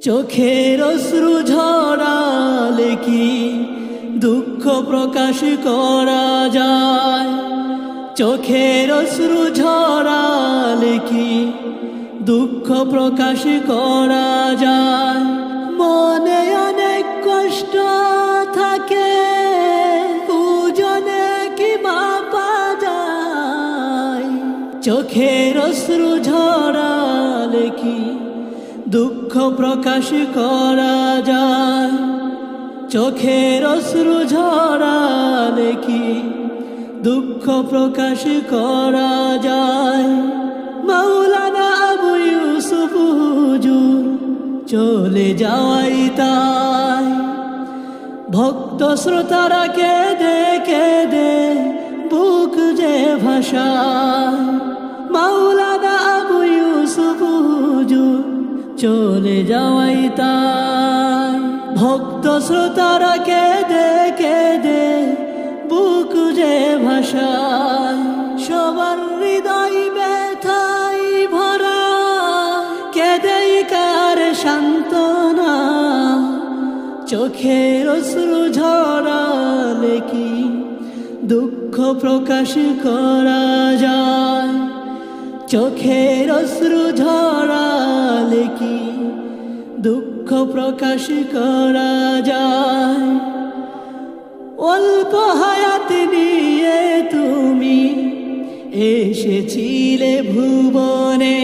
চোখের অশ্রু ঝরালে কি দুঃখ প্রকাশ করা যায়? চোখের অশ্রু ঝরালে কি দুঃখ প্রকাশ করা যায়? মনে অনেক কষ্ট থাকে, পূজনে কি মাপা যায়? চোখের অশ্রু ঝরালে কি দুঃখ প্রকাশ করা যায়? চোখের অশ্রু ঝরালে কি দুঃখ প্রকাশ করা যায়? মাওলানা আবু ইউসুফ হুজুর চলে যাওয়াই তাই, ভক্ত শ্রোতারা কেঁদে কেঁদে বুক যে ভাষায়। মাওলানা আবু ইউসুফ হুজুর চলে যাওয়াই তাই, ভক্ত শ্রোতারা কেঁদে কেঁদে বুক যে ভাষায়। সবার হৃদয় ব্যথাই ভরা, কেঁদেই কার সান্ত্বনা? চোখের অশ্রু ঝরালে কি দুঃখ প্রকাশ করা যায়? চোখের অশ্রু ঝরালে কি দুঃখ প্রকাশ করা যায়? অল্প হায়াত নিয়ে তুমি এসেছিলে ভুবনে,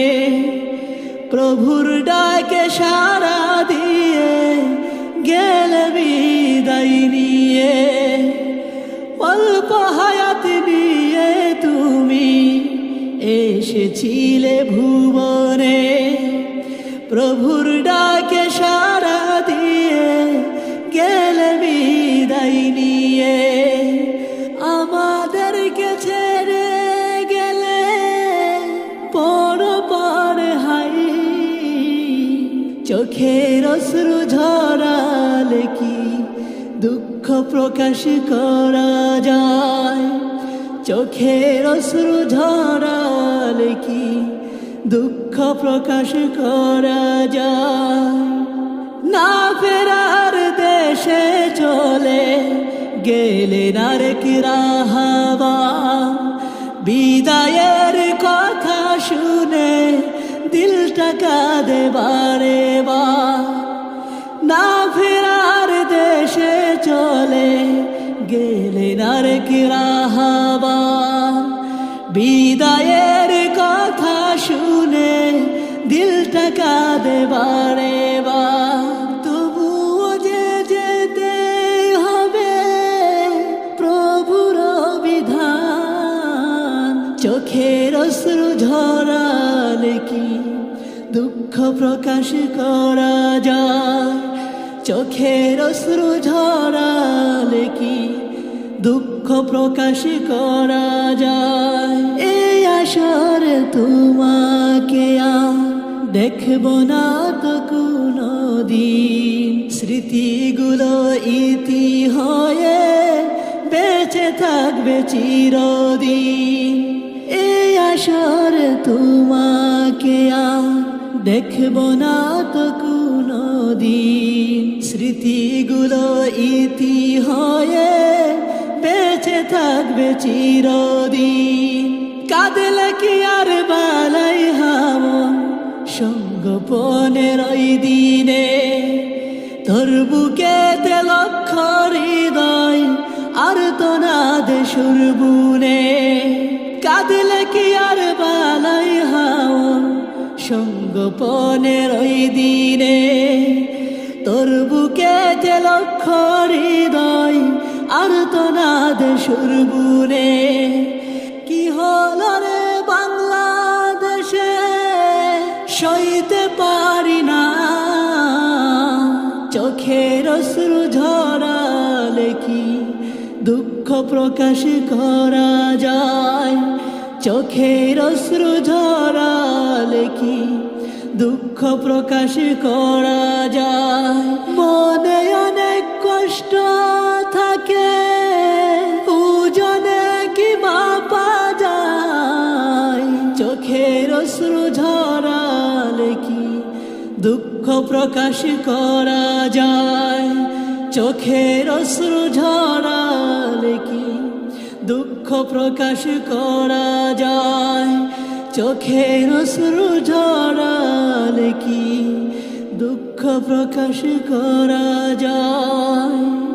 প্রভুর ডাকে সাড়া দিয়ে গেলে বিদায় নিয়ে। অল্প হায়াত নিয়ে তুমি এসেছিলে ভুবনে, প্রভুর ডাকে সাড়া দিয়ে গেলে বিদায় নিয়ে। আমাদেরকে ছেড়ে গেলে পর হাই, চোখের অশ্রু ঝরালে কি দুঃখ প্রকাশ করা যায়? চোখের অশ্রু ঝরালে কি দুঃখ প্রকাশ করা যায়? না ফেরার দেশে চলে গেলেন আরেক রাহাবা, বিদায়ের কথা শুনে দিলটা কাঁদে বারে বার। না ফেরার দেশে চলে গেলেন আরেক রাহাবা, বিদায়ের কথা শুনে দিলটা কাঁদে বারে বার। তবুও যে যেতে হবে প্রভুর বিধান, চোখের অশ্রু ঝরালে কি দুঃখ প্রকাশ করা যায়? চোখের অশ্রু ঝরালে কি দুঃখ প্রকাশ করা যায়? এই আসর তোমাকে আর দেখব না তো কোনো দিন, স্মৃতিগুলো ইতি হয়ে বেঁচে থাকবে চিরদিন। এই আসর তোমাকে আর দেখব না তো কোনো দিন, স্মৃতিগুলো ইতি হয়ে বেঁচে থাকবে চিরদিন। কাঁদলে কি আর বালাই হাওয়া সঙ্গোপনের ওই দিনে, তোর বুকেতে লক্ষ হৃদয় আর তো না দেশুর বুনে। কাঁদলে কি আর বালাই হাওয়া সঙ্গোপনের ওই দিনে, তোর বুকেতে লক্ষ হৃদয় আর তো না দেশুর বুনে। কি হলো রে বাংলাদেশে সইতে পারি না, চোখের অশ্রু ঝরালে কি দুঃখ প্রকাশ করা যায়? চোখের অশ্রু ঝরালে কি দুঃখ প্রকাশ করা যায়? মনে অনেক কষ্ট থাকে, পূজনে কি মাপা যায়? চোখের অশ্রু ঝরালে কি দুঃখ প্রকাশ করা যায়, চোখের অশ্রু ঝরালে কি দুঃখ প্রকাশ করা যায়, চোখের অশ্রু ঝরালে কি দুঃখ প্রকাশ করা যায়।